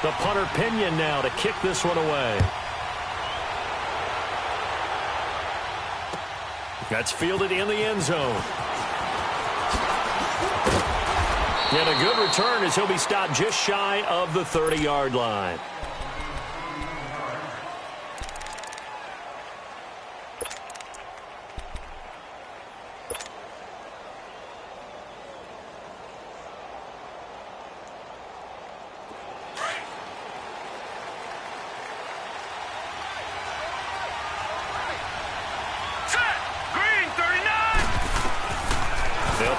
The punter Pinion now to kick this one away. That's fielded in the end zone. And a good return as he'll be stopped just shy of the 30-yard line.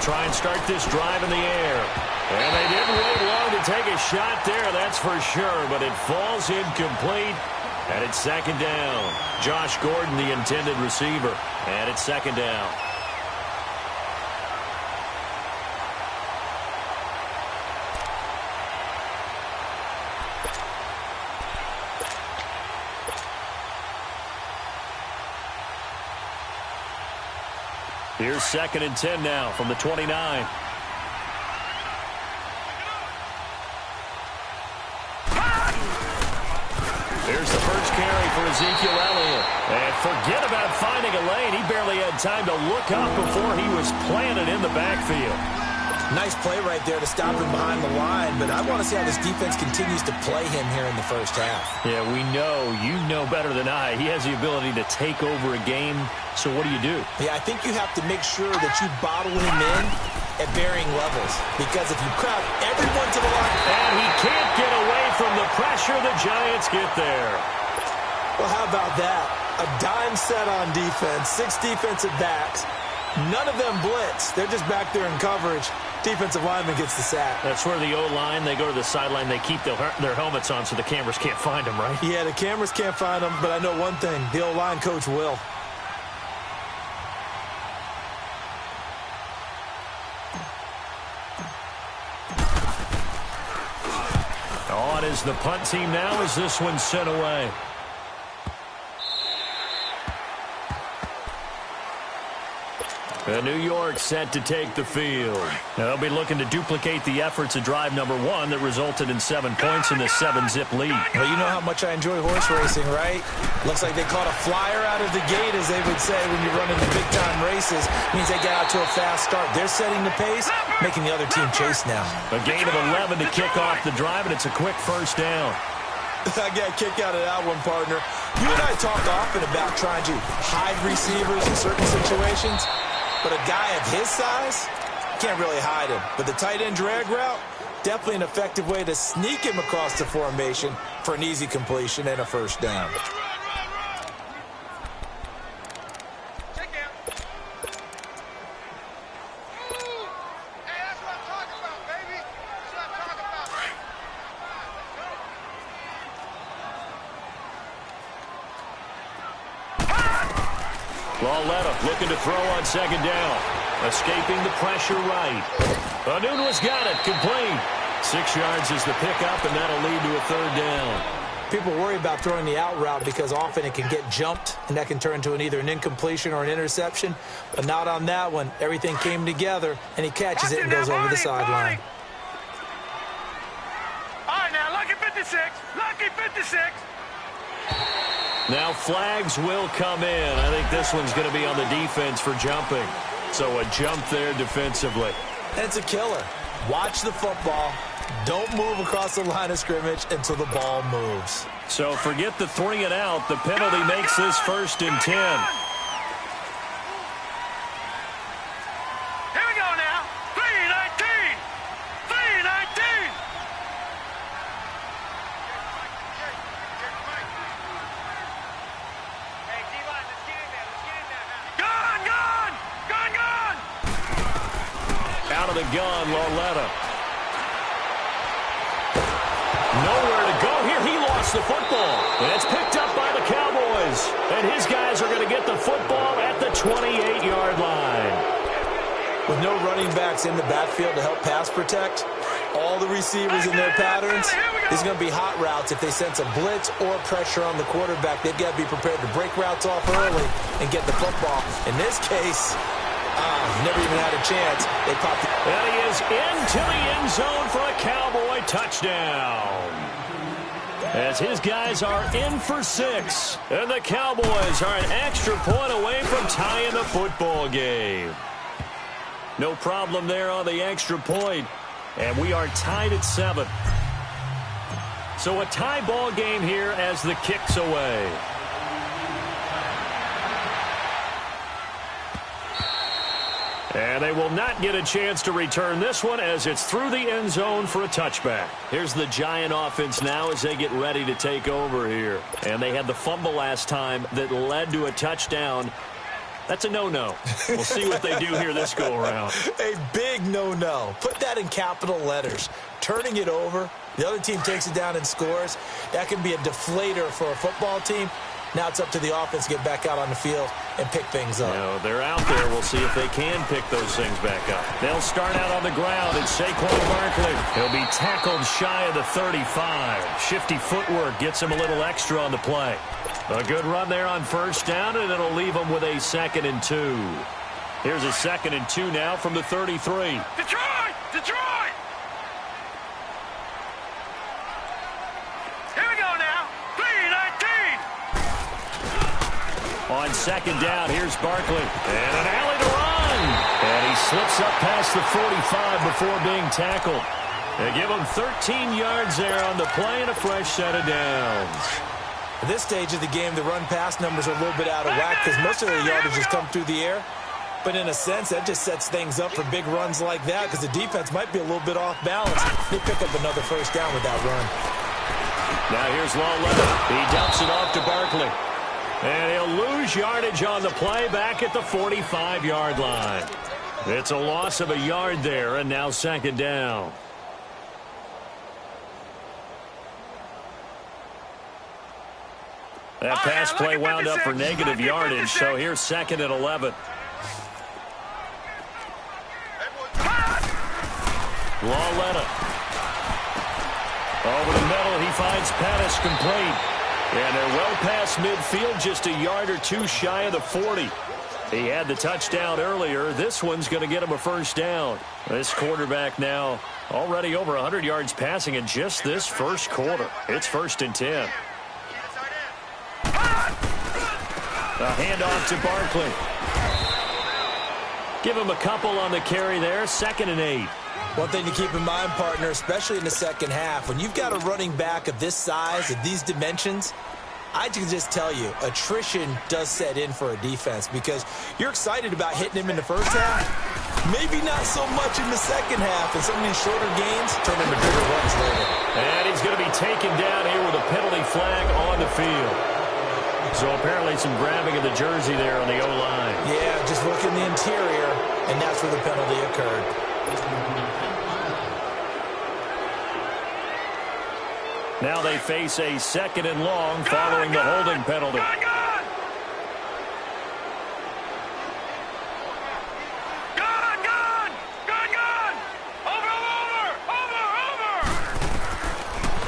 Try and start this drive in the air. And they didn't wait long to take a shot there, that's for sure, but it falls incomplete, and it's second down. Josh Gordon, the intended receiver, and it's second down. Here's 2nd and 10 now from the 29. There's the first carry for Ezekiel Elliott. And forget about finding a lane. He barely had time to look up before he was planted in the backfield. Nice play right there to stop him behind the line, but I want to see how this defense continues to play him here in the first half. Yeah, we know. You know better than I. He has the ability to take over a game, so what do you do? Yeah, I think you have to make sure that you bottle him in at varying levels, because if you crowd everyone to the line... And he can't get away from the pressure. The Giants get there. Well, how about that? A dime set on defense, 6 defensive backs. None of them blitz. They're just back there in coverage. Defensive lineman gets the sack. That's where the O-line, they go to the sideline, they keep their helmets on so the cameras can't find them, right? Yeah, the cameras can't find them, but I know one thing. The O-line coach will. On is the punt team now as this one's sent away. New York set to take the field. Now they'll be looking to duplicate the efforts of drive number 1 that resulted in 7 points in the 7-zip lead. Well, you know how much I enjoy horse racing, right? Looks like they caught a flyer out of the gate, as they would say when you're running the big-time races. Means they get out to a fast start. They're setting the pace, making the other team chase now. A gain of 11 to kick off the drive, and it's a quick first down. I got a kick out of that one, partner. You and I talk often about trying to hide receivers in certain situations. But a guy of his size, can't really hide him. But the tight end drag route, definitely an effective way to sneak him across the formation for an easy completion and a first down. Lauletta looking to throw on second down. Escaping the pressure right. Anunua's got it. Complete. 6 yards is the pickup, and that'll lead to a third down. People worry about throwing the out route because often it can get jumped, and that can turn into either an incompletion or an interception. But not on that one. Everything came together, and he catches it and goes over the sideline. All right, now, lucky 56. Lucky 56. Now flags will come in. I think this one's going to be on the defense for jumping. So a jump there defensively. It's a killer. Watch the football. Don't move across the line of scrimmage until the ball moves. So forget the 3 and out. The penalty makes this 1st and 10. Here we go now. 3-19. 3-19. Out of the gun, Lauletta. Nowhere to go here. He lost the football. And it's picked up by the Cowboys. And his guys are going to get the football at the 28-yard line. With no running backs in the backfield to help pass protect, all the receivers in their patterns, there's going to be hot routes. If they sense a blitz or pressure on the quarterback, they've got to be prepared to break routes off early and get the football. In this case, never even had a chance. They popped it. And he is into the end zone for a Cowboys touchdown. As his guys are in for 6. And the Cowboys are an extra point away from tying the football game. No problem there on the extra point. And we are tied at 7. So a tie ball game here as the kick's away. And they will not get a chance to return this one as it's through the end zone for a touchback. Here's the Giant offense now as they get ready to take over here. And they had the fumble last time that led to a touchdown. That's a no-no. We'll see what they do here this go-around. A big no-no. Put that in capital letters. Turning it over, the other team takes it down and scores. That can be a deflator for a football team. Now it's up to the offense to get back out on the field and pick things up. They're out there. We'll see if they can pick those things back up. They'll start out on the ground. It's Saquon Barkley. He'll be tackled shy of the 35. Shifty footwork gets him a little extra on the play. A good run there on first down, and it'll leave him with a 2nd and 2. Here's a 2nd and 2 now from the 33. Detroit! Detroit! Here we go now. 3-19. On 2nd down, here's Barkley. And an alley to run. And he slips up past the 45 before being tackled. They give him 13 yards there on the play and a fresh set of downs. At this stage of the game, the run-pass numbers are a little bit out of whack because most of their yardage has come through the air. But in a sense, that just sets things up for big runs like that because the defense might be a little bit off balance. They pick up another first down with that run. Now here's Lawletta. He dumps it off to Barkley. And he'll lose yardage on the play back at the 45-yard line. It's a loss of a yard there, and now 2nd down. That pass play wound up for negative yardage, so here's 2nd and 11. Lawletta. Over the middle, he finds Pettis complete. And they're well past midfield, just a yard or 2 shy of the 40. He had the touchdown earlier. This one's going to get him a first down. This quarterback now already over 100 yards passing in just this first quarter. It's 1st and 10. A handoff to Barkley. Give him a couple on the carry there. 2nd and 8. One thing to keep in mind, partner, especially in the second half, when you've got a running back of this size, of these dimensions, I can just tell you, attrition does set in for a defense because you're excited about hitting him in the first half. Maybe not so much in the second half, and some of these shorter gains turn into bigger runs later. And he's going to be taken down here with a penalty flag on the field. So apparently some grabbing of the jersey there on the O-line. Yeah, just look in the interior, and that's where the penalty occurred. Now they face a 2nd and long following the holding penalty.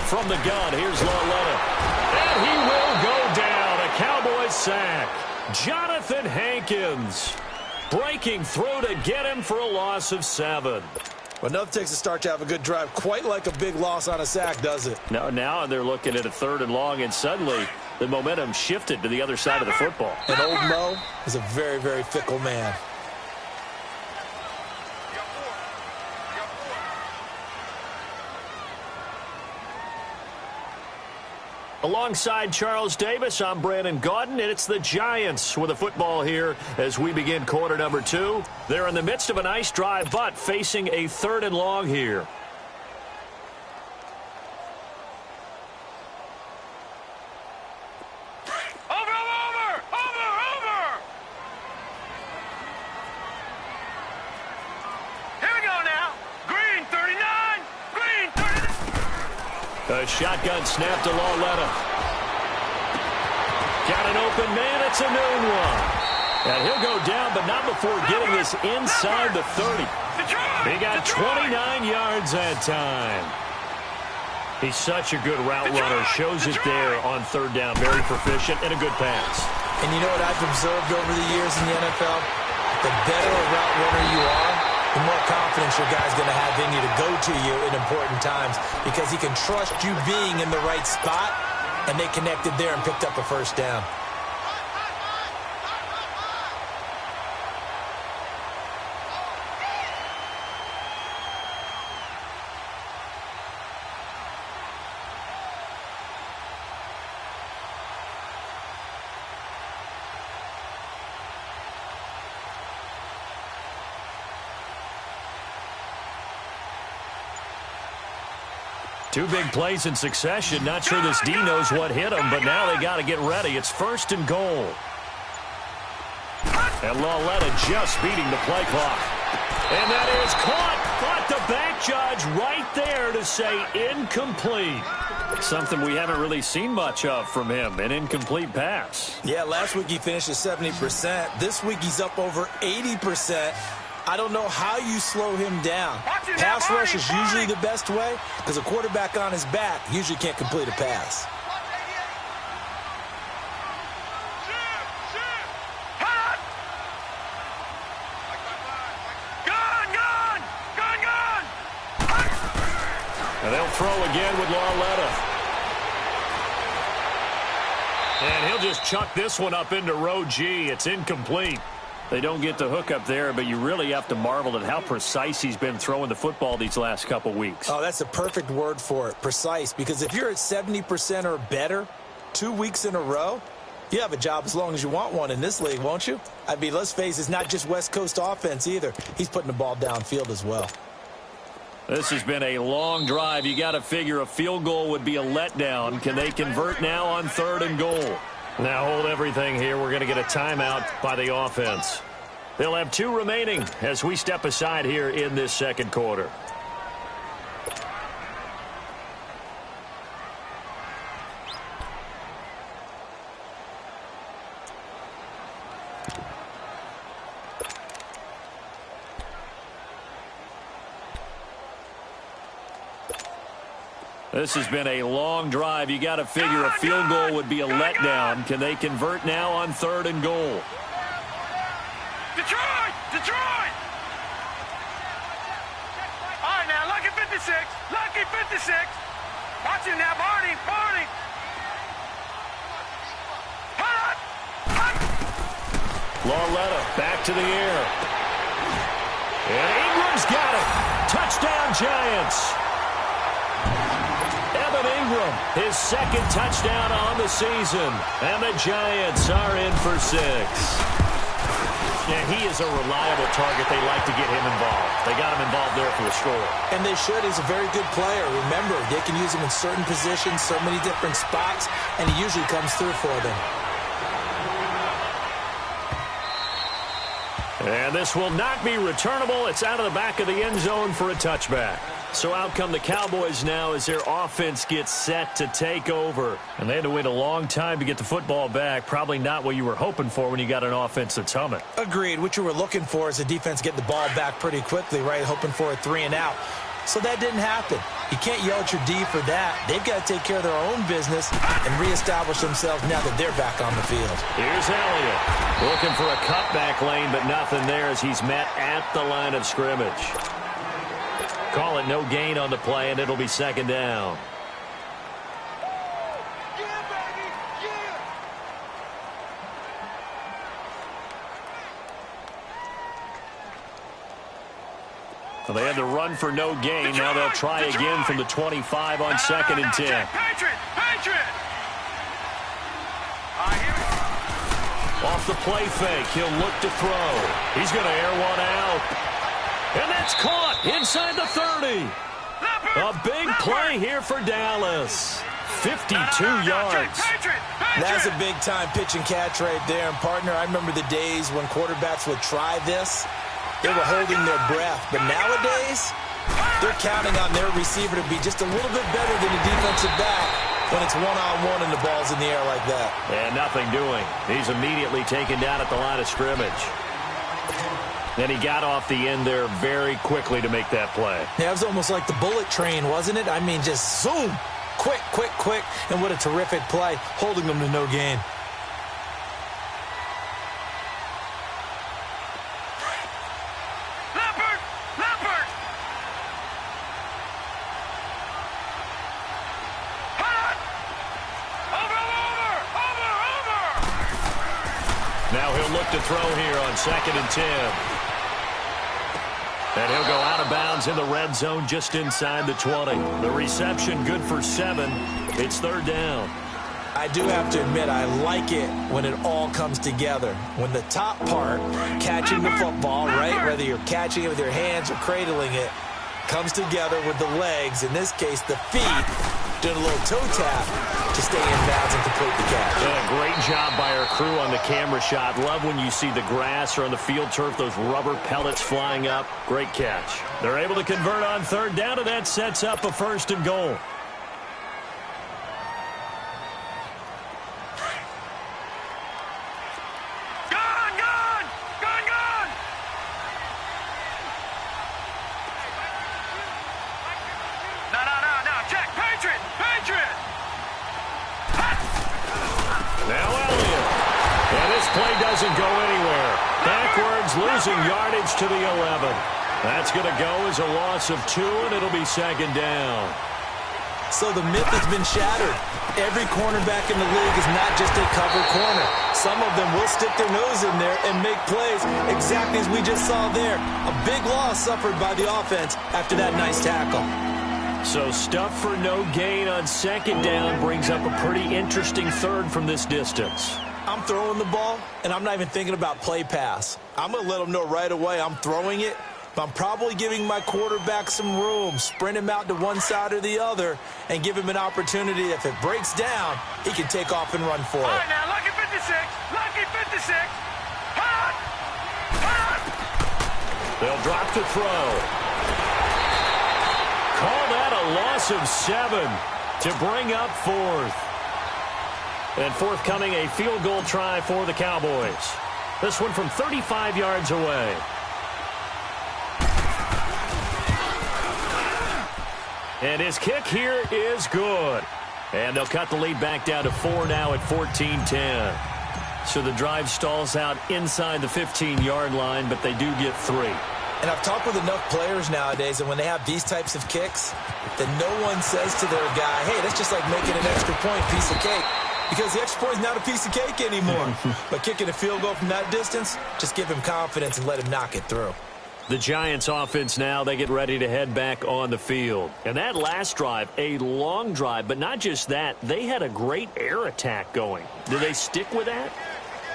From the gun, here's Lawletta. And he will go down. A Cowboys sack. Jonathan Hankins breaking through to get him for a loss of 7. Well, nothing takes a start to have a good drive quite like a big loss on a sack, does it? Now they're looking at a 3rd and long, and suddenly the momentum shifted to the other side of the football. And old Mo is a very, very fickle man. Alongside Charles Davis, I'm Brandon Gaudin, and it's the Giants with the football here as we begin quarter number 2. They're in the midst of a nice drive, but facing a 3rd and long here. A shotgun snap to Lawletta. Got an open man. It's a noon one. And he'll go down, but not before getting this inside the 30. He got 29 yards that time. He's such a good route runner. Shows it there on 3rd down. Very proficient and a good pass. And you know what I've observed over the years in the NFL? The better a route runner you are, the more confidence your guy's going to have in you to go to you in important times because he can trust you being in the right spot, and they connected there and picked up a first down. Two big plays in succession. Not sure this D knows what hit him, but now they got to get ready. It's 1st and goal. And Lauletta just beating the play clock. And that is caught. But the back judge right there to say incomplete. Something we haven't really seen much of from him, an incomplete pass. Yeah, last week he finished at 70%. This week he's up over 80%. I don't know how you slow him down. Pass rush is usually the best way because a quarterback on his back usually can't complete a pass. And they'll throw again with Lauletta. And he'll just chuck this one up into row G. It's incomplete. They don't get the hook up there, but you really have to marvel at how precise he's been throwing the football these last couple weeks. Oh, that's a perfect word for it, precise, because if you're at 70% or better 2 weeks in a row, you have a job as long as you want one in this league, won't you? I mean, let's face it, it's not just West Coast offense either. He's putting the ball downfield as well. This has been a long drive. You got to figure a field goal would be a letdown. Can they convert now on 3rd and goal? Now hold everything here. We're going to get a timeout by the offense. They'll have 2 remaining as we step aside here in this second quarter. This has been a long drive. You got to figure a field goal would be a letdown. Can they convert now on 3rd and goal? Detroit! Detroit! All right, now, lucky 56. Lucky 56. Watch it now, Barney. Barney. Hut! Hut! Lauletta back to the air. And Ingram's got it. Touchdown, Giants. Ingram, his 2nd touchdown on the season. And the Giants are in for 6. Yeah, he is a reliable target. They like to get him involved. They got him involved there for the score. And they should. He's a very good player. Remember, they can use him in certain positions, so many different spots, and he usually comes through for them. And this will not be returnable. It's out of the back of the end zone for a touchback. So out come the Cowboys now as their offense gets set to take over. And they had to wait a long time to get the football back. Probably not what you were hoping for when you got an offense that's humming. Agreed. What you were looking for is the defense getting the ball back pretty quickly, right? Hoping for a 3 and out. So that didn't happen. You can't yell at your D for that. They've got to take care of their own business and reestablish themselves now that they're back on the field. Here's Elliott. Looking for a cutback lane, but nothing there as he's met at the line of scrimmage. Call it no gain on the play, and it'll be 2nd down. Well, they had to run for no gain. Now they'll try again from the 25 on 2nd and 10. Patriot! Off the play fake, he'll look to throw. He's going to air one out. And that's caught inside the 30. A big play here for Dallas. 52 yards. That's a big-time pitch and catch right there. And, partner, I remember the days when quarterbacks would try this. They were holding their breath. But nowadays, they're counting on their receiver to be just a little bit better than the defensive back when it's one-on-one and the ball's in the air like that. And nothing doing. He's immediately taken down at the line of scrimmage. Then he got off the end there very quickly to make that play. Yeah, it was almost like the bullet train, wasn't it? I mean, just zoom. Quick, quick, quick. And what a terrific play, holding them to no gain. Now he'll look to throw here on 2nd and 10. And he'll go out of bounds in the red zone just inside the 20. The reception good for 7. It's 3rd down. I do have to admit, I like it when it all comes together. When the top part, catching the football, right, whether you're catching it with your hands or cradling it, comes together with the legs, in this case the feet, doing a little toe tap to stay in bounds and complete the catch. Yeah, great job by our crew on the camera shot. Love when you see the grass or on the field turf, those rubber pellets flying up. Great catch. They're able to convert on 3rd down, and that sets up a 1st and goal. Doesn't go anywhere. Backwards, losing yardage to the 11. That's going to go as a loss of 2, and it'll be 2nd down. So the myth has been shattered. Every cornerback in the league is not just a cover corner. Some of them will stick their nose in there and make plays exactly as we just saw there. A big loss suffered by the offense after that nice tackle. So stuff for no gain on 2nd down brings up a pretty interesting 3rd from this distance. I'm throwing the ball, and I'm not even thinking about play pass. I'm going to let them know right away I'm throwing it, but I'm probably giving my quarterback some room, sprint him out to one side or the other, and give him an opportunity. If it breaks down, he can take off and run for it. All right, now, lucky 56, lucky 56. Hot, hot. They'll drop to throw. Call that a loss of 7 to bring up 4th. And forthcoming, a field goal try for the Cowboys. This one from 35 yards away. And his kick here is good. And they'll cut the lead back down to 4 now at 14-10. So the drive stalls out inside the 15-yard line, but they do get 3. And I've talked with enough players nowadays, and when they have these types of kicks, that no one says to their guy, hey, that's just like making an extra point, piece of cake. Because the extra point is not a piece of cake anymore. But kicking a field goal from that distance, just give him confidence and let him knock it through. The Giants offense now, they get ready to head back on the field. And that last drive, a long drive, but not just that, they had a great air attack going. Do they stick with that?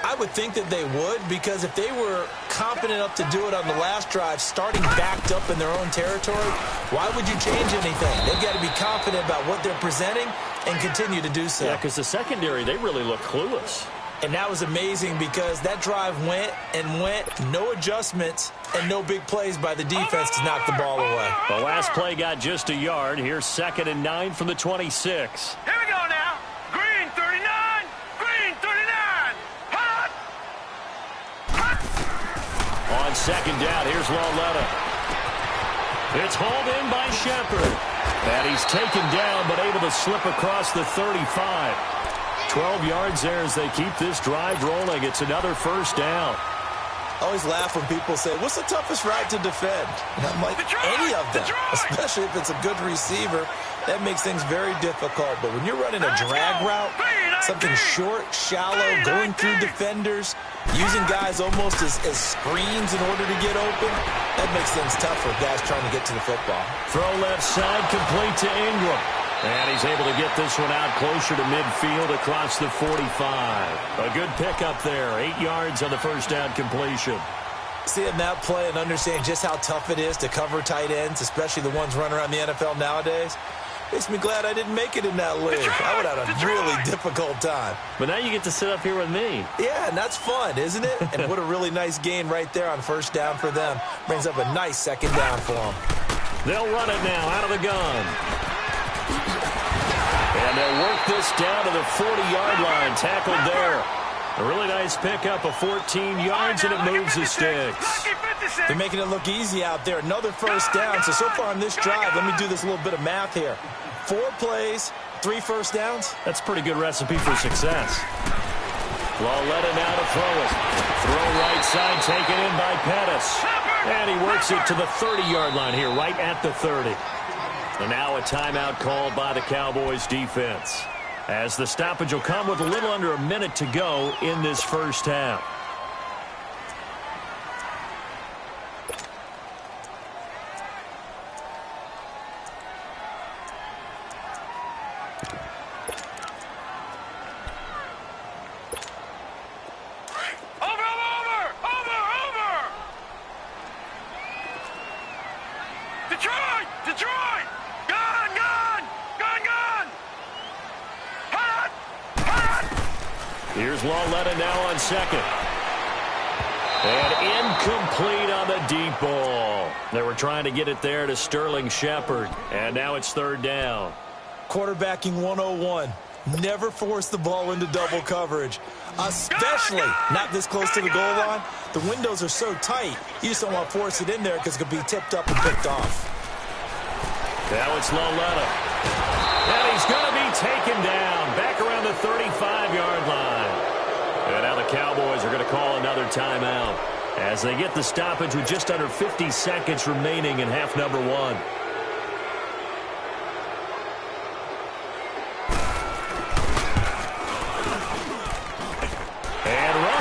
I would think that they would, because if they were confident enough to do it on the last drive, starting backed up in their own territory, why would you change anything? They've got to be confident about what they're presenting and continue to do so. Yeah, because the secondary, they really look clueless. And that was amazing because that drive went and went, no adjustments and no big plays by the defense to knock the ball away. The last play got just a yard. Here's 2nd and 9 from the 26. Here we go now. Green 39. Green 39. Hot. Hot. On 2nd down, here's Lauletta. It's hauled in by Shepard. And he's taken down, but able to slip across the 35. 12 yards there as they keep this drive rolling. It's another 1st down. I always laugh when people say, what's the toughest route to defend? And I'm like, any of them, especially if it's a good receiver. That makes things very difficult. But when you're running a drag route, something short, shallow, going through defenders, using guys almost as screens in order to get open, that makes things tough for guys trying to get to the football. Throw left side, complete to Ingram. And he's able to get this one out closer to midfield across the 45. A good pickup there. 8 yards on the 1st down completion. Seeing that play and understanding just how tough it is to cover tight ends, especially the ones running around the NFL nowadays, makes me glad I didn't make it in that league. I would have had a really difficult time. But now you get to sit up here with me. Yeah, and that's fun, isn't it? And what a really nice gain right there on 1st down for them. Brings up a nice 2nd down for them. They'll run it now out of the gun. And they'll work this down to the 40-yard line. Tackled there. A really nice pickup of 14 yards, and it moves the sticks. They're making it look easy out there. Another 1st down. So far on this drive, let me do this little bit of math here. 4 plays, 3 1st downs. That's a pretty good recipe for success. Lauletta now to throw it. Throw right side, taken in by Pettis. And he works it to the 30-yard line here, right at the 30. And now a timeout called by the Cowboys defense, as the stoppage will come with a little under a minute to go in this 1st half. Detroit! Detroit! Gun! Gun! Gun! Gun! Hot! Hot! Here's Lauletta now on second. And incomplete on the deep ball. They were trying to get it there to Sterling Shepard. And now it's third down. Quarterbacking 101. Never force the ball into double coverage, especially not this close to the goal line. The windows are so tight, you just don't want to force it in there because it could be tipped up and picked off. Now it's Lauletta. And he's going to be taken down back around the 35-yard line. And now the Cowboys are going to call another timeout as they get the stoppage with just under 50 seconds remaining in half number one.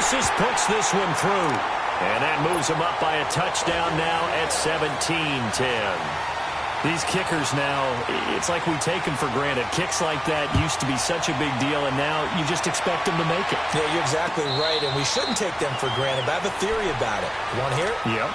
Rosas puts this one through. And that moves him up by a touchdown now at 17-10. These kickers now, it's like we take them for granted. Kicks like that used to be such a big deal, and now you just expect them to make it. Yeah, you're exactly right, and we shouldn't take them for granted. But I have a theory about it. You want to hear it? Yep.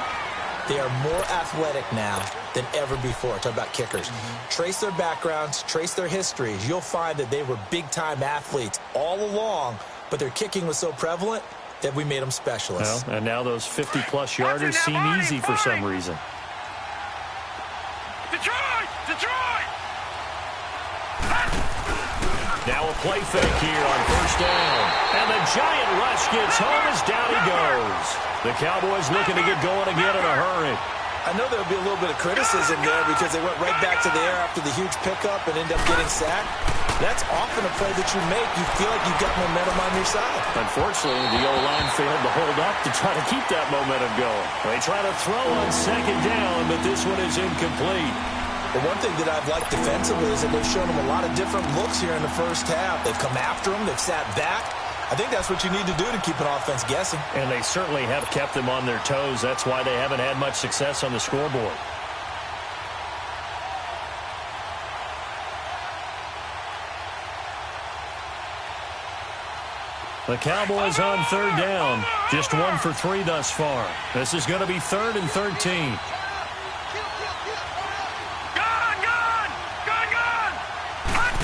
They are more athletic now than ever before. Talk about kickers. Trace their backgrounds, trace their histories. You'll find that they were big-time athletes all along, but their kicking was so prevalent that we made them specialists. Well, and now those 50-plus yarders seem easy for some reason. Detroit! Detroit! Now a play fake here on first down. And the giant rush gets home as down he goes. The Cowboys looking to get going again in a hurry. I know there'll be a little bit of criticism there because they went right back to the air after the huge pickup and end up getting sacked. That's often a play that you make. You feel like you've got momentum on your side. Unfortunately, the O-line failed to hold up to try to keep that momentum going. They try to throw on second down, but this one is incomplete. But one thing that I've liked defensively is that they've shown them a lot of different looks here in the first half. They've come after them. They've sat back. I think that's what you need to do to keep an offense guessing. And they certainly have kept them on their toes. That's why they haven't had much success on the scoreboard. The Cowboys on third down. Just 1 for 3 thus far. This is going to be 3rd and 13. Gun! Gun! Gun! Gun!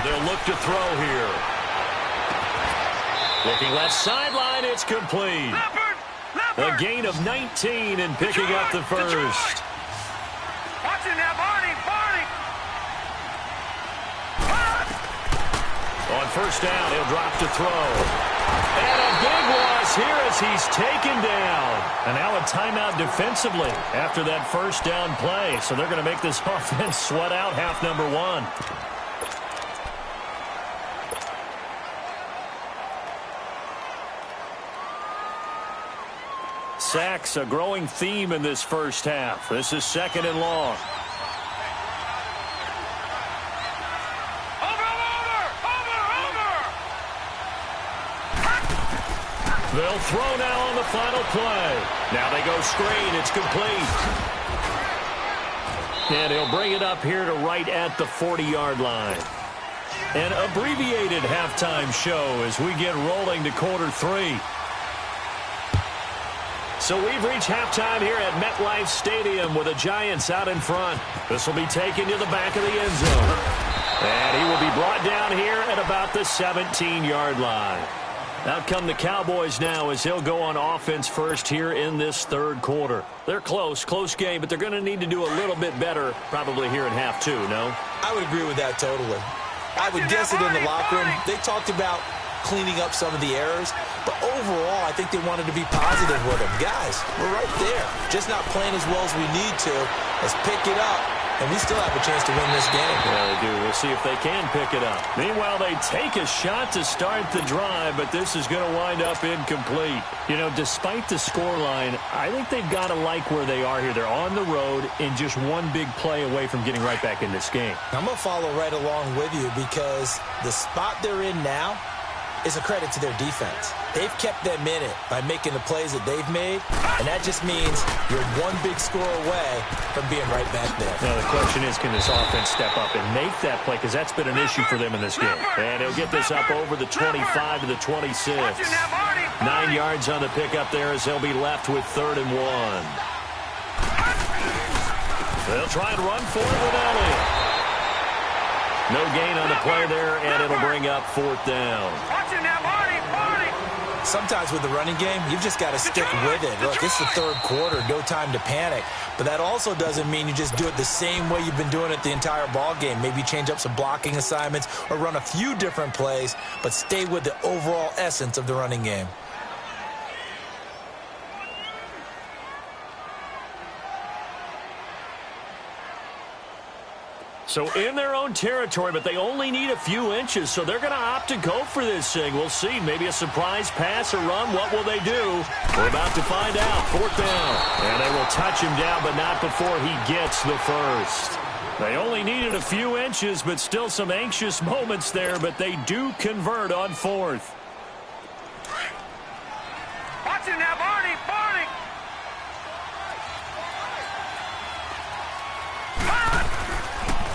They'll look to throw here. Looking left sideline, it's complete. Leopard! A Leopard! gain of 19 and picking up the first. Watching that, Barney! Barney! On first down, he'll drop to throw. And a big loss here as he's taken down. And now a timeout defensively after that first down play. So they're going to make this offense sweat out half number one. Sacks, a growing theme in this first half. This is 2nd and long. They'll throw now on the final play. Now they go screen. It's complete. And he'll bring it up here to right at the 40-yard line. An abbreviated halftime show as we get rolling to quarter 3. So we've reached halftime here at MetLife Stadium with the Giants out in front. This will be taken to the back of the end zone. And he will be brought down here at about the 17-yard line. Out come the Cowboys now as they'll go on offense first here in this third quarter. They're close game, but they're going to need to do a little bit better probably here in half 2, no? I would agree with that totally. I would guess it in the locker room. They talked about cleaning up some of the errors, but overall, I think they wanted to be positive with them. Guys, we're right there. Just not playing as well as we need to. Let's pick it up, and we still have a chance to win this game. Yeah, they do. We'll see if they can pick it up. Meanwhile, they take a shot to start the drive, but this is going to wind up incomplete. You know, despite the scoreline, I think they've got to like where they are here. They're on the road and just one big play away from getting right back in this game. I'm going to follow right along with you because the spot they're in now is a credit to their defense. They've kept them in it by making the plays that they've made, and that just means you're one big score away from being right back there. Now, the question is, can this offense step up and make that play? Because that's been an issue for them in this game. And he'll get this up over the 25 to the 26. 9 yards on the pickup there as they'll be left with 3rd and 1. They'll try and run for it with Elliott. No gain on the play there, and it'll bring up 4th down. Sometimes with the running game, you've just got to stick with it. Look, it's the 3rd quarter, no time to panic. But that also doesn't mean you just do it the same way you've been doing it the entire ball game. Maybe change up some blocking assignments or run a few different plays, but stay with the overall essence of the running game. So in their own territory, but they only need a few inches, so they're going to opt to go for this thing. We'll see. Maybe a surprise pass or run. What will they do? We're about to find out. 4th down. And they will touch him down, but not before he gets the first. They only needed a few inches, but still some anxious moments there, but they do convert on 4th. Watch it now, Barney, Barney.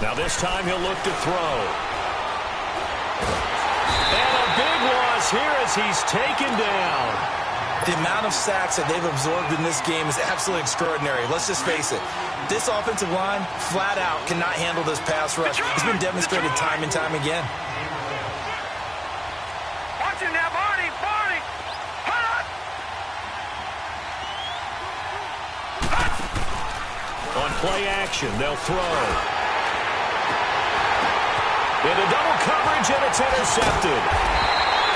Now this time he'll look to throw. And a big loss here as he's taken down. The amount of sacks that they've absorbed in this game is absolutely extraordinary. Let's just face it. This offensive line, flat out, cannot handle this pass rush. It's been demonstrated time and time again. Watch it now, Barney, Barney. On play action, they'll throw. Into double coverage, and it's intercepted.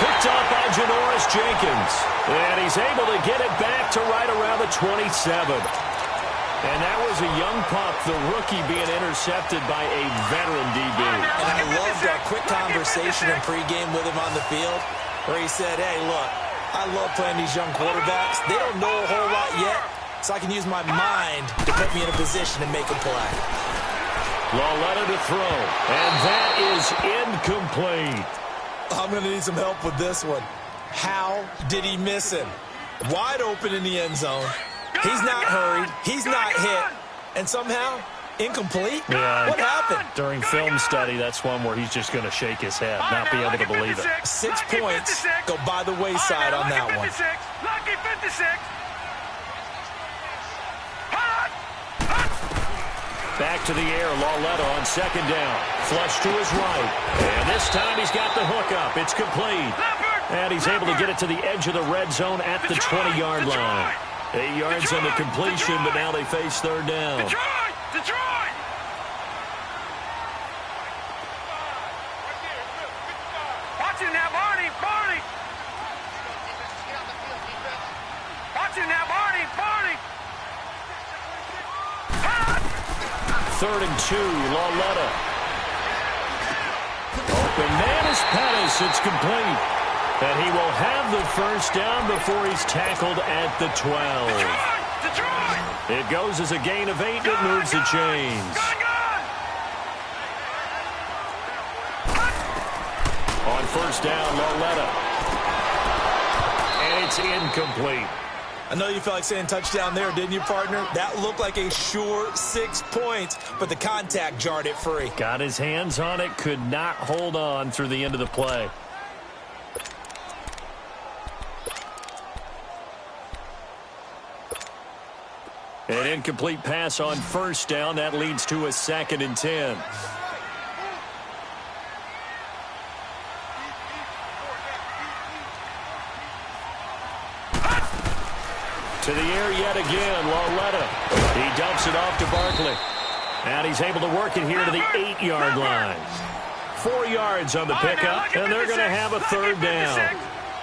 Picked up by Janoris Jenkins. And he's able to get it back to right around the 27. And that was a young pup, the rookie, being intercepted by a veteran DB. And I loved our quick conversation in pregame with him on the field, where he said, hey, look, I love playing these young quarterbacks. They don't know a whole lot yet, so I can use my mind to put me in a position to make a play. Lauletta to throw, and that is incomplete. I'm going to need some help with this one. How did he miss him? Wide open in the end zone. He's not hurried. He's not hit. And somehow, incomplete? Yeah. What happened? During film study, that's one where he's just going to shake his head, not be able to believe it. 6 points go by the wayside on that one. Lucky 56. Back to the air, Lauletta on 2nd down. Flush to his right. And this time he's got the hook up. It's complete. And he's able to get it to the edge of the red zone at the 20-yard line. 8 yards on the completion, but now they face 3rd down. Detroit! Watch it now, Barney, Barney. Watch it now, Barney, Barney. 3rd and 2, Lauletta. Open man is Pettis. It's complete. And he will have the first down before he's tackled at the 12. Detroit! It goes as a gain of 8. It moves the chains. On 1st down, Lauletta. And it's incomplete. I know you felt like saying touchdown there, didn't you, partner? That looked like a sure 6 points, but the contact jarred it free. Got his hands on it, could not hold on through the end of the play. An incomplete pass on 1st down. That leads to a 2nd and 10. To the air yet again, Lauletta. He dumps it off to Barkley. And he's able to work it here to the 8-yard line. 4 yards on the pickup, and they're going to have a 3rd down.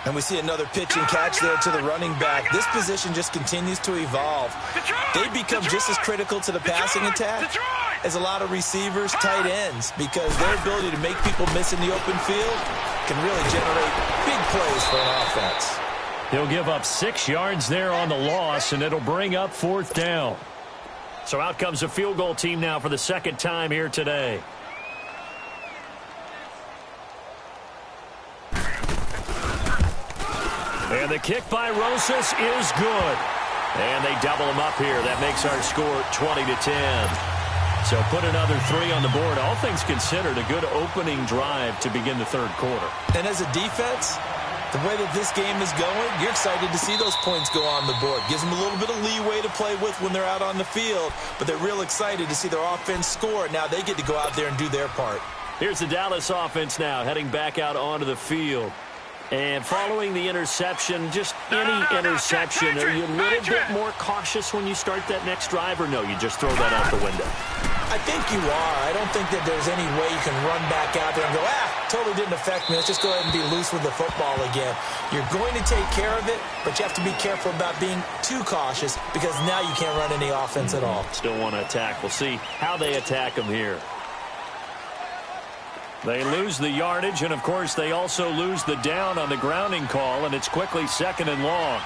And we see another pitch and catch there to the running back. This position just continues to evolve. They become just as critical to the passing attack as a lot of receivers, tight ends, because their ability to make people miss in the open field can really generate big plays for an offense. He'll give up 6 yards there on the loss, and it'll bring up 4th down. So out comes a field goal team now for the 2nd time here today. And the kick by Rosas is good. And they double him up here. That makes our score 20-10. So put another 3 on the board. All things considered, a good opening drive to begin the third quarter. And as a defense, the way that this game is going, you're excited to see those points go on the board. Gives them a little bit of leeway to play with when they're out on the field, but they're real excited to see their offense score. Now they get to go out there and do their part. Here's the Dallas offense now, heading back out onto the field. And following the interception, just any interception, are you a little bit more cautious when you start that next drive, or no, you just throw that out the window? I think you are. I don't think that there's any way you can run back out there and go, totally didn't affect me. Let's just go ahead and be loose with the football again. You're going to take care of it, but you have to be careful about being too cautious because now you can't run any offense at all. Still want to attack. We'll see how they attack them here. They lose the yardage, and, of course, they also lose the down on the grounding call, and it's quickly second and long.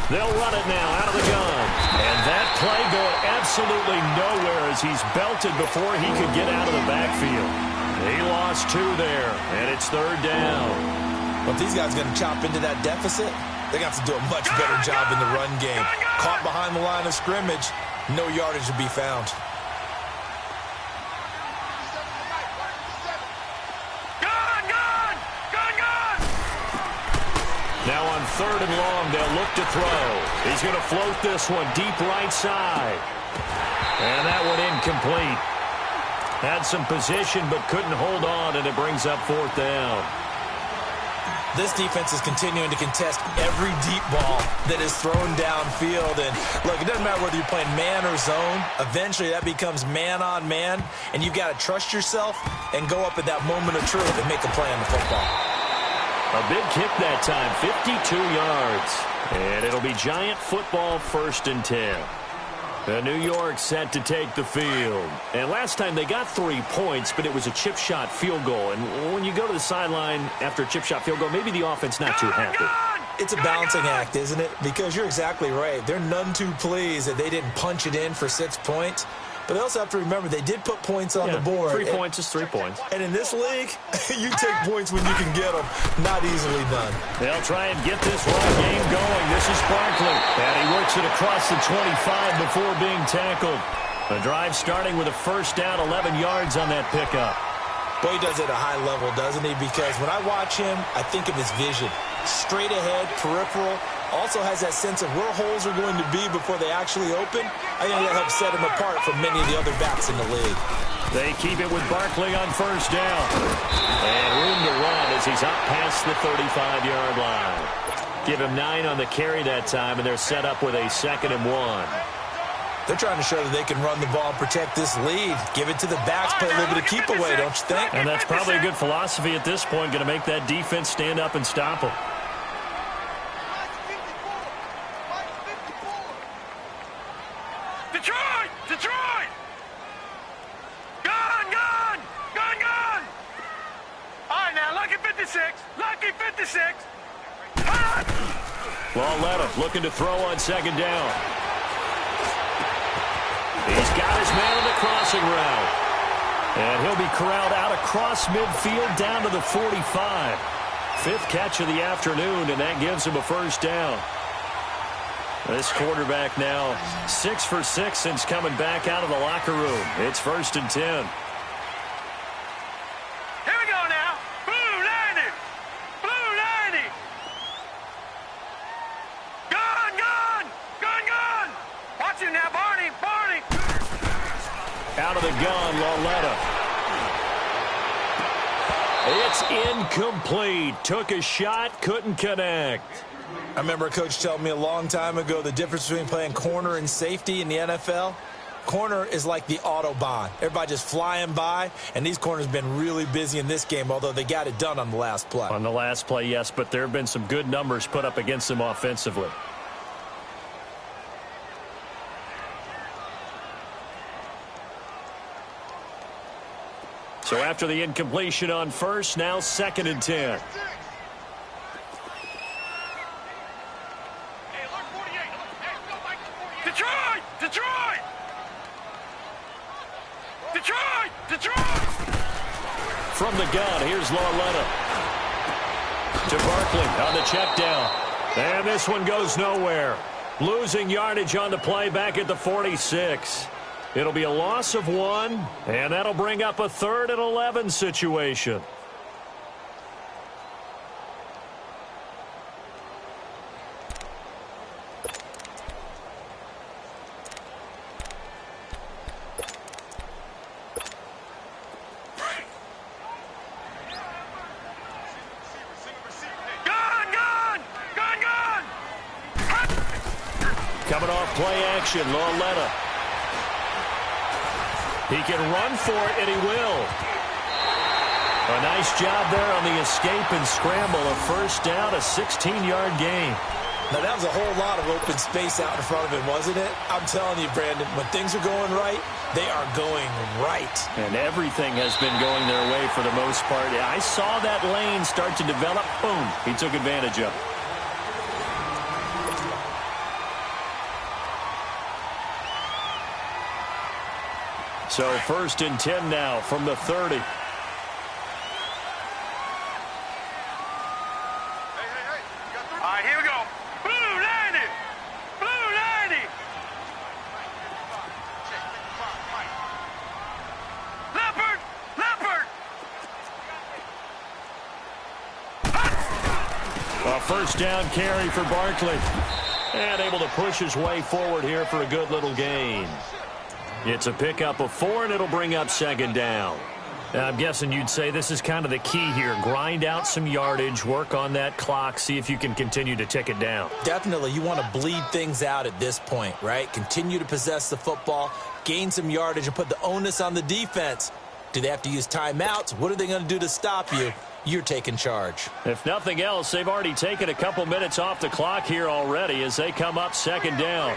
They'll run it now out of the gun. And that play going absolutely nowhere as he's belted before he could get out of the backfield. He lost 2 there, and it's third down. Well, if these guys are going to chop into that deficit, they're going to have to do a much better job in the run game. Caught behind the line of scrimmage, no yardage to be found. Now on third and long, they'll look to throw. He's going to float this one deep right side. And that one incomplete. Had some position but couldn't hold on, and it brings up fourth down. This defense is continuing to contest every deep ball that is thrown downfield. And, look, it doesn't matter whether you're playing man or zone. Eventually, that becomes man on man, and you've got to trust yourself and go up at that moment of truth and make a play on the football. A big kick that time, 52 yards. And it'll be Giant football, 1st and 10. The New York set to take the field. And last time they got 3 points, but it was a chip shot field goal. And when you go to the sideline after a chip shot field goal, maybe the offense not too happy. It's a balancing act, isn't it? Because you're exactly right. They're none too pleased that they didn't punch it in for 6 points. But they also have to remember they did put points on the board. 3 points is 3 points. And in this league, you take points when you can get them. Not easily done. They'll try and get this run game going. This is Barkley. And he works it across the 25 before being tackled. The drive starting with a first down, 11 yards on that pickup. Boy, he does it at a high level, doesn't he? Because when I watch him, I think of his vision. Straight ahead, peripheral. Also has that sense of where holes are going to be before they actually open. I think that helps set him apart from many of the other backs in the league. They keep it with Barkley on first down. And room to run as he's up past the 35-yard line. Give him 9 on the carry that time, and they're set up with a 2nd and 1. They're trying to show that they can run the ball and protect this lead. Give it to the backs, play a little bit of keep away, don't you think? And that's probably a good philosophy at this point, going to make that defense stand up and stop them. Detroit! Detroit! Gun! Gun! Gun! Gun! All right, now, lucky 56. Lucky 56. Hot! Lauletta looking to throw on 2nd down. He's got his man on the crossing route. And he'll be corralled out across midfield down to the 45. 5th catch of the afternoon, and that gives him a first down. This quarterback now 6 for 6 since coming back out of the locker room. It's 1st and 10. Here we go now. Blue 90. Blue 90. Gun! Gun! Gun! Gun! Watch him now, Barney! Barney! Out of the gun, Lauletta. It's incomplete. Took a shot, couldn't connect. I remember a coach telling me a long time ago the difference between playing corner and safety in the NFL. Corner is like the Autobahn. Everybody just flying by, and these corners have been really busy in this game, although they got it done on the last play. On the last play, yes, but there have been some good numbers put up against them offensively. So after the incompletion on first, now 2nd and 10. Detroit! Detroit! Detroit! Detroit! From the gun, here's Lauletta. To Barkley on the check down. And this one goes nowhere. Losing yardage on the play back at the 46. It'll be a loss of 1, and that'll bring up a 3rd and 11 situation. Coming off play action, Lauletta. He can run for it, and he will. A nice job there on the escape and scramble. A first down, a 16-yard gain. Now, that was a whole lot of open space out in front of him, wasn't it? I'm telling you, Brandon, when things are going right, they are going right. And everything has been going their way for the most part. I saw that lane start to develop. Boom. He took advantage of it. So 1st and 10 now from the 30. Hey, all right, here we go. Blue 90. Blue 90. Leopard. Leopard. A first down carry for Barkley. And able to push his way forward here for a good little gain. It's a pickup of 4, and it'll bring up 2nd down. I'm guessing you'd say this is kind of the key here. Grind out some yardage, work on that clock, see if you can continue to tick it down. Definitely. You want to bleed things out at this point, right? Continue to possess the football, gain some yardage, and put the onus on the defense. Do they have to use timeouts? What are they going to do to stop you? You're taking charge. If nothing else, they've already taken a couple minutes off the clock here already as they come up 2nd down.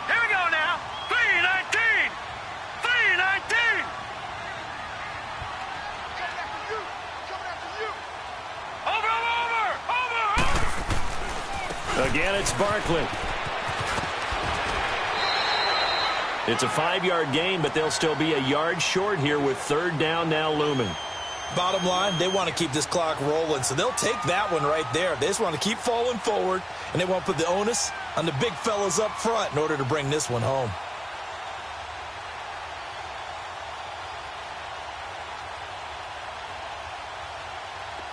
Here we go now. 3-19. 3-19. Over. Again, it's Barkley. It's a 5-yard gain, but they'll still be a yard short here with 3rd down now looming. Bottom line, they want to keep this clock rolling, so they'll take that one right there. They just want to keep falling forward, and they want to put the onus on the big fellas up front in order to bring this one home.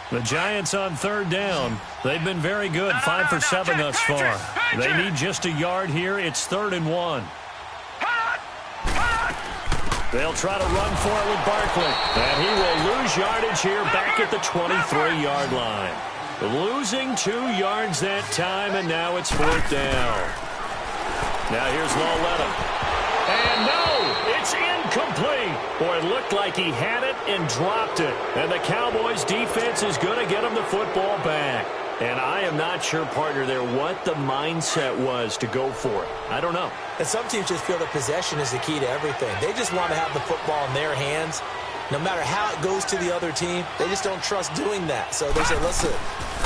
The Giants on 3rd down. They've been very good, 5 for 7 thus far. They need just a yard here. It's 3rd and 1. They'll try to run for it with Barkley. And he will lose yardage here back at the 23-yard line. Losing 2 yards that time, and now it's 4th down. Now here's Lauletta. And no, it's incomplete. Boy, it looked like he had it and dropped it. And the Cowboys defense is going to get him the football back. And I am not sure, partner, there what the mindset was to go for it. I don't know. And some teams just feel that possession is the key to everything. They just want to have the football in their hands. No matter how it goes to the other team, they just don't trust doing that. So they say, listen,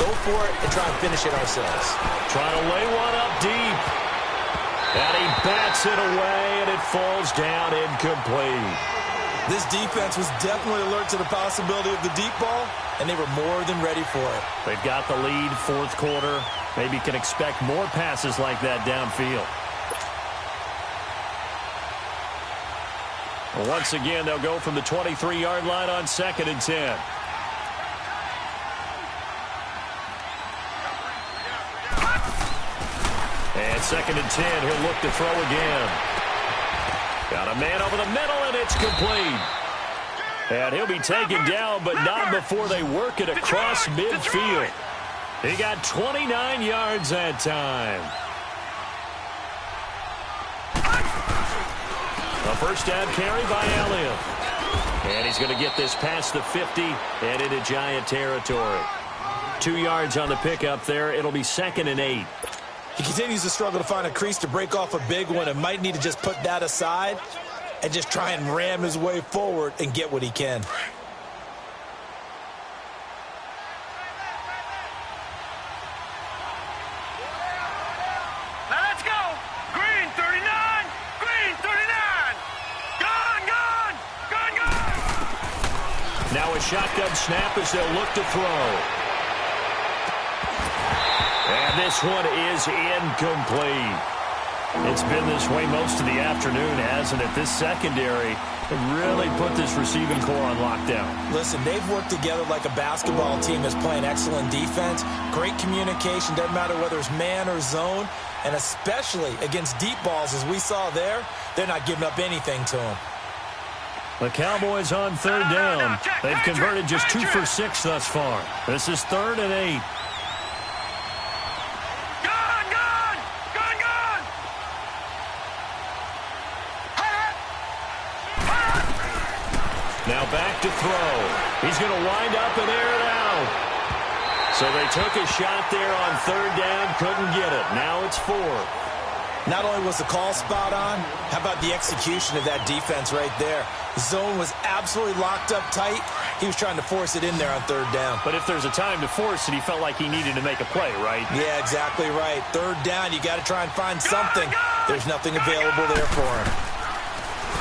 go for it and try and finish it ourselves. Trying to lay one up deep. And he bats it away, and it falls down incomplete. This defense was definitely alert to the possibility of the deep ball, and they were more than ready for it. They've got the lead, 4th quarter. Maybe can expect more passes like that downfield. Once again, they'll go from the 23-yard line on 2nd and 10. And 2nd and 10, he'll look to throw again. Got a man over the middle, and it's complete. And he'll be taken down, but not before they work it across midfield. He got 29 yards that time. A first down carry by Elliott. And he's going to get this past the 50 and into Giant territory. 2 yards on the pickup there. It'll be 2nd and 8. He continues to struggle to find a crease to break off a big one and might need to just put that aside and just try and ram his way forward and get what he can. Now let's go. Green 39. Green 39. Gone, gone. Gone, gone. Now a shotgun snap as they'll look to throw. And this one is incomplete. It's been this way most of the afternoon, hasn't it? This secondary really put this receiving core on lockdown. Listen, they've worked together like a basketball team that's playing excellent defense. Great communication, doesn't matter whether it's man or zone. And especially against deep balls, as we saw there, they're not giving up anything to them. The Cowboys on third down. They've converted just 2 for 6 thus far. This is 3rd and 8. Now back to throw. He's going to wind up and air it out. So they took a shot there on third down, couldn't get it. Now it's 4. Not only was the call spot on, how about the execution of that defense right there? The zone was absolutely locked up tight. He was trying to force it in there on third down. But if there's a time to force it, he felt like he needed to make a play, right? Yeah, exactly right. Third down, you got to try and find something. There's nothing available there for him.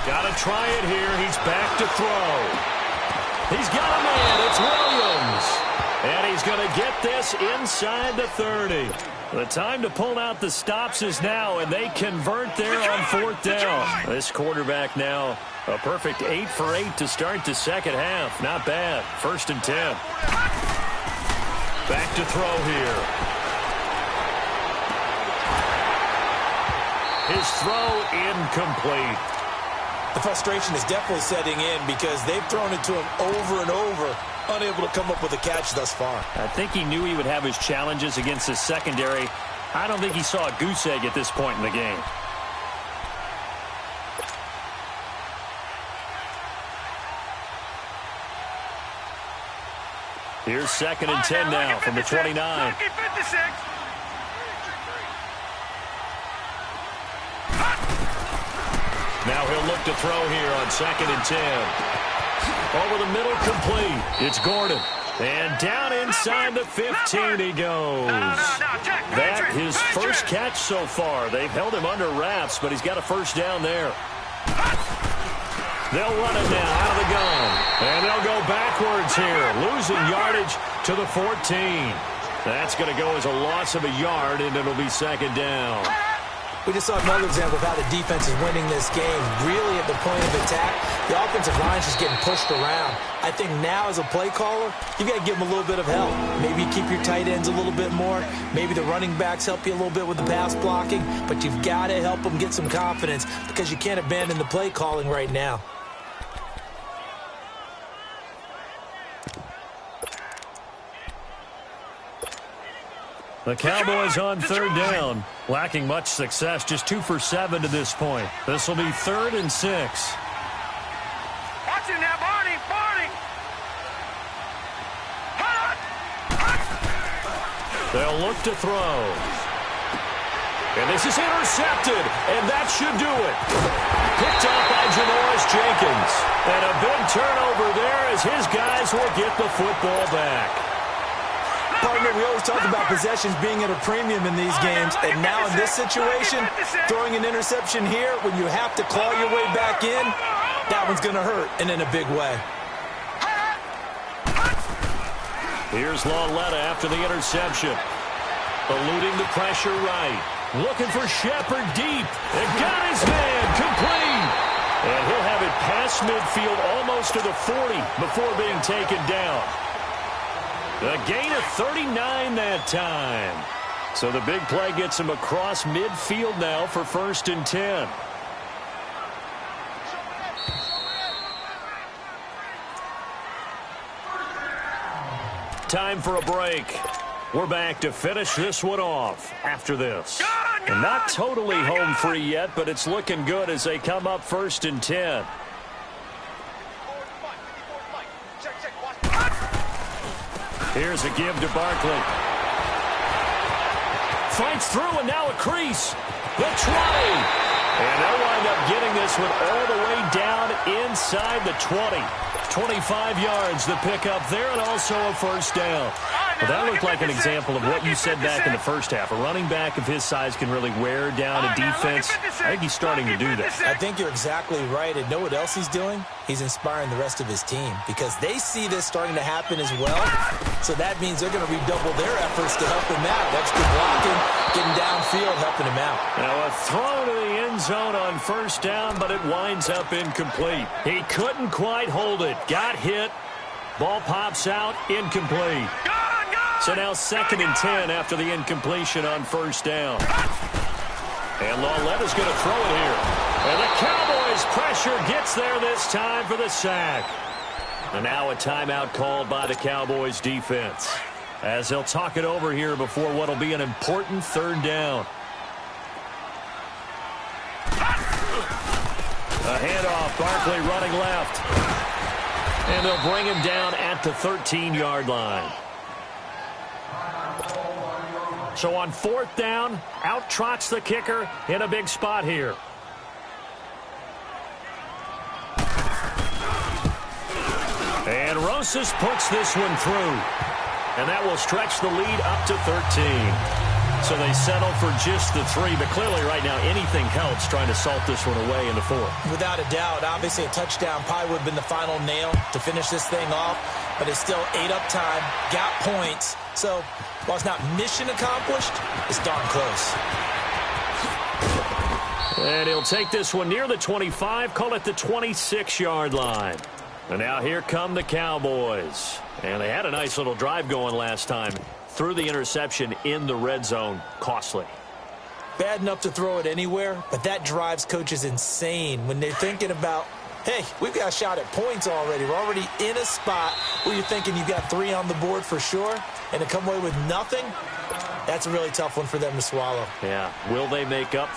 Got to try it here. He's back to throw. He's got a man. It's Williams. And he's going to get this inside the 30. The time to pull out the stops is now, and they convert there on 4th down. This quarterback now a perfect 8 for 8 to start the second half. Not bad. 1st and 10. Back to throw here. His throw incomplete. The frustration is definitely setting in because they've thrown it to him over and over, unable to come up with a catch thus far. I think he knew he would have his challenges against his secondary. I don't think he saw a goose egg at this point in the game. Here's 2nd and 10 now from the 29. Now he'll look to throw here on 2nd and 10. Over the middle, complete. It's Gordon. And down inside the 15 he goes. That his first catch so far. They've held him under wraps, but he's got a first down there. They'll run it now out of the gun. And they'll go backwards here, losing yardage to the 14. That's going to go as a loss of a yard, and it'll be 2nd down. We just saw another example of how the defense is winning this game. Really at the point of attack, the offensive line is just getting pushed around. I think now as a play caller, you got to give them a little bit of help. Maybe keep your tight ends a little bit more. Maybe the running backs help you a little bit with the pass blocking. But you've got to help them get some confidence because you can't abandon the play calling right now. The Cowboys on third down, lacking much success, just 2 for 7 to this point. This will be 3rd and 6. Watch it now, Barney, Barney. They'll look to throw. And this is intercepted, and that should do it. Picked up by Janoris Jenkins. And a big turnover there as his guys will get the football back. Partner, we always talk about possessions being at a premium in these games, and now in this situation, throwing an interception here when you have to claw your way back in, that one's going to hurt, and in a big way. Here's Lauletta after the interception. Eluding the pressure right. Looking for Shepard deep. And got his man complete. And he'll have it past midfield almost to the 40 before being taken down. A gain of 39 that time. So the big play gets him across midfield now for 1st and 10. Time for a break. We're back to finish this one off after this. And not totally home free yet, but it's looking good as they come up 1st and 10. Here's a give to Barkley. Fights through and now a crease. The 20. And they'll wind up getting this one all the way down inside the 20. 25 yards to pick up there and also a first down. Well, that looked like an example of what you said back in the first half. A running back of his size can really wear down a defense. I think he's starting to do that. I think you're exactly right. And know what else he's doing? He's inspiring the rest of his team because they see this starting to happen as well. So that means they're going to redouble their efforts to help him out. Extra blocking, getting downfield, helping him out. Now a throw to the end zone on first down, but it winds up incomplete. He couldn't quite hold it. Got hit. Ball pops out, incomplete. So now 2nd and 10 after the incompletion on first down. And Lauletta's going to throw it here. And the Cowboys' pressure gets there this time for the sack. And now a timeout called by the Cowboys defense, as they'll talk it over here before what will be an important 3rd down. A handoff, Barkley running left. And they'll bring him down at the 13-yard line. So on 4th down, out trots the kicker in a big spot here. And Rosas puts this one through. And that will stretch the lead up to 13. So they settle for just the 3. But clearly right now anything helps trying to salt this one away in the 4th. Without a doubt, obviously a touchdown probably would have been the final nail to finish this thing off. But it's still 8 up time, got points. So while it's not mission accomplished, it's darn close. And he'll take this one near the 25, call it the 26-yard line. And now here come the Cowboys. And they had a nice little drive going last time. Threw the interception in the red zone. Costly. Bad enough to throw it anywhere, but that drives coaches insane when they're thinking about, hey, we've got a shot at points already. We're already in a spot where you're thinking you've got 3 on the board for sure, and to come away with nothing, that's a really tough one for them to swallow. Yeah. Will they make up